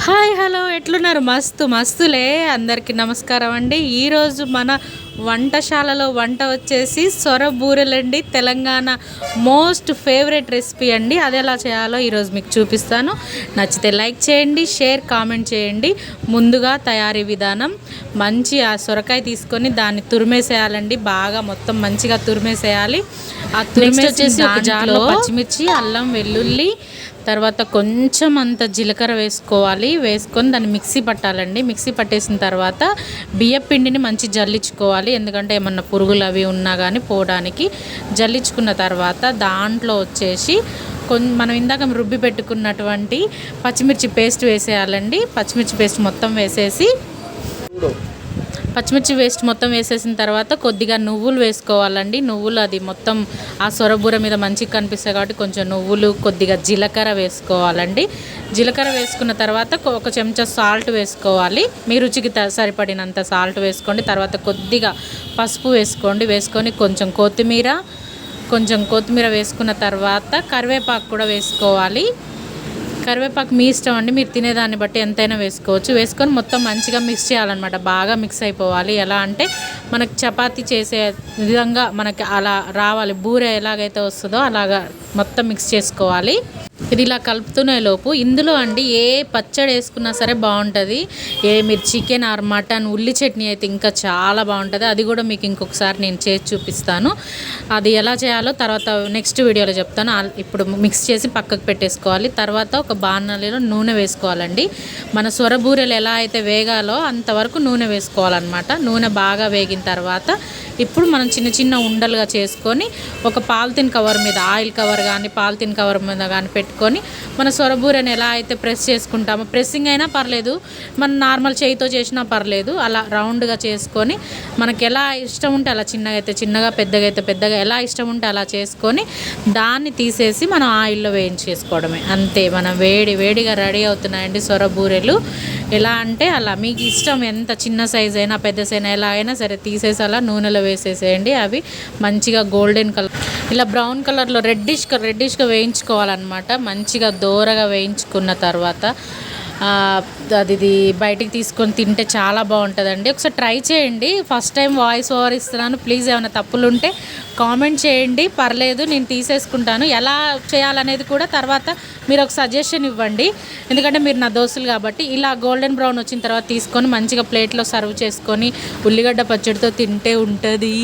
Hi hello ఎట్లున్నారు? మస్తులే. అందరికీ నమస్కారం అండి. ఈరోజు మన వంటశాలలో వంట వచ్చేసి సొర బూరెలండి. తెలంగాణ మోస్ట్ ఫేవరెట్ రెసిపీ అండి. అది ఎలా చేయాలో ఈరోజు మీకు చూపిస్తాను. నచ్చితే లైక్ చేయండి, షేర్, కామెంట్ చేయండి. ముందుగా తయారీ విధానం: ఆ సొరకాయ తీసుకొని దాన్ని తురిమేసేయాలండి. బాగా మొత్తం మంచిగా తురిమేసేయాలి. ఆ తురిమేసి వచ్చేసి ఒక జార్లో పచ్చిమిర్చి, అల్లం, వెల్లుల్లి, తర్వాత కొంచెం అంత జీలకర్ర వేసుకోవాలి. వేసుకొని దాన్ని మిక్సీ పట్టాలండి. మిక్సీ పట్టేసిన తర్వాత బియ్యం పిండిని మంచి జల్లించుకోవాలి. ఎందుకంటే ఏమన్నా పురుగులు అవి ఉన్నా కానీ పోవడానికి. జల్లించుకున్న తర్వాత దాంట్లో వచ్చేసి మనం ఇందాక రుబ్బి పెట్టుకున్నటువంటి పచ్చిమిర్చి పేస్ట్ వేసేయాలండి. పచ్చిమిర్చి పేస్ట్ మొత్తం వేసేసిన తర్వాత కొద్దిగా నువ్వులు వేసుకోవాలండి. నువ్వులు అది మొత్తం ఆ సొరబూర మీద మంచిగా కనిపిస్తాయి కాబట్టి కొంచెం నువ్వులు, కొద్దిగా జీలకర్ర వేసుకోవాలండి. జీలకర్ర వేసుకున్న తర్వాత ఒక చెంచా సాల్ట్ వేసుకోవాలి. మీ రుచికి సరిపడినంత సాల్ట్ వేసుకోండి. తర్వాత కొద్దిగా పసుపు వేసుకొని కొంచెం కొత్తిమీర వేసుకున్న తర్వాత కరివేపాకు కూడా వేసుకోవాలి. కరివేపాకు మీ ఇష్టం అండి, మీరు తినేదాన్ని బట్టి ఎంతైనా వేసుకోవచ్చు. వేసుకొని మొత్తం మంచిగా మిక్స్ చేయాలన్నమాట. బాగా మిక్స్ అయిపోవాలి. ఎలా అంటే మనకి చపాతీ చేసే విధంగా మనకి అలా రావాలి. బూరె ఎలాగైతే వస్తుందో అలాగా మొత్తం మిక్స్ చేసుకోవాలి. ఇది ఇలా కలుపుతునే లోపు ఇందులో అండి ఏ పచ్చడి వేసుకున్నా సరే బాగుంటుంది. మీరు చికెన్ ఆర్ మటన్, ఉల్లి చట్నీ అయితే ఇంకా చాలా బాగుంటుంది. అది కూడా మీకు ఇంకొకసారి నేను చేసి చూపిస్తాను. అది ఎలా చేయాలో తర్వాత నెక్స్ట్ వీడియోలో చెప్తాను. ఇప్పుడు మిక్స్ చేసి పక్కకు పెట్టేసుకోవాలి. తర్వాత ఒక బాణలిలో నూనె వేసుకోవాలండి. మన సొరబూరెలు ఎలా అయితే వేగాలో అంతవరకు నూనె వేసుకోవాలన్నమాట. నూనె బాగా వేగిన తర్వాత ఇప్పుడు మనం చిన్న చిన్న ఉండలుగా చేసుకొని ఒక పాలిథిన్ కవర్ మీద, ఆయిల్ కవర్ కానీ పాలిథిన్ కవర్ మీద కానీ పెట్టుకొని మన సొరబూరని ఎలా అయితే ప్రెస్ చేసుకుంటామో, ప్రెస్సింగ్ అయినా పర్లేదు, మన నార్మల్ చేయితో చేసినా పర్లేదు, అలా రౌండ్గా చేసుకొని మనకి ఎలా ఇష్టం ఉంటే అలా, చిన్నగా అయితే చిన్నగా, పెద్దగా అయితే పెద్దగా, ఎలా ఇష్టం ఉంటే అలా చేసుకొని దాన్ని తీసేసి మనం ఆయిల్లో వేయించేసుకోవడమే. అంతే, మనం వేడిగా రెడీ అవుతున్నాయండి సొరబూరెలు. ఎలా అంటే అలా మీకు ఇష్టం, ఎంత చిన్న సైజ్ అయినా పెద్ద సైజ్ అయినా ఎలా అయినా సరే తీసేసి అలా నూనెలో వేసేసేయండి. అవి మంచిగా గోల్డెన్ కలర్, ఇలా బ్రౌన్ కలర్లో రెడ్డిష్గా వేయించుకోవాలన్నమాట. మంచిగా దోరగా వేయించుకున్న తర్వాత అది బయటికి తీసుకొని తింటే చాలా బాగుంటుందండి. ఒకసారి ట్రై చేయండి. ఫస్ట్ టైం వాయిస్ ఓవర్ ఇస్తున్నాను, ప్లీజ్ ఏమైనా తప్పులు ఉంటే కామెంట్ చేయండి, పర్లేదు, నేను తీసేసుకుంటాను. ఎలా చేయాలనేది కూడా తర్వాత మీరు ఒక సజెషన్ ఇవ్వండి, ఎందుకంటే మీరు నా దోస్తులు కాబట్టి. ఇలా గోల్డెన్ బ్రౌన్ వచ్చిన తర్వాత తీసుకొని మంచిగా ప్లేట్లో సర్వ్ చేసుకొని ఉల్లిగడ్డ పచ్చడితో తింటే ఉంటుంది.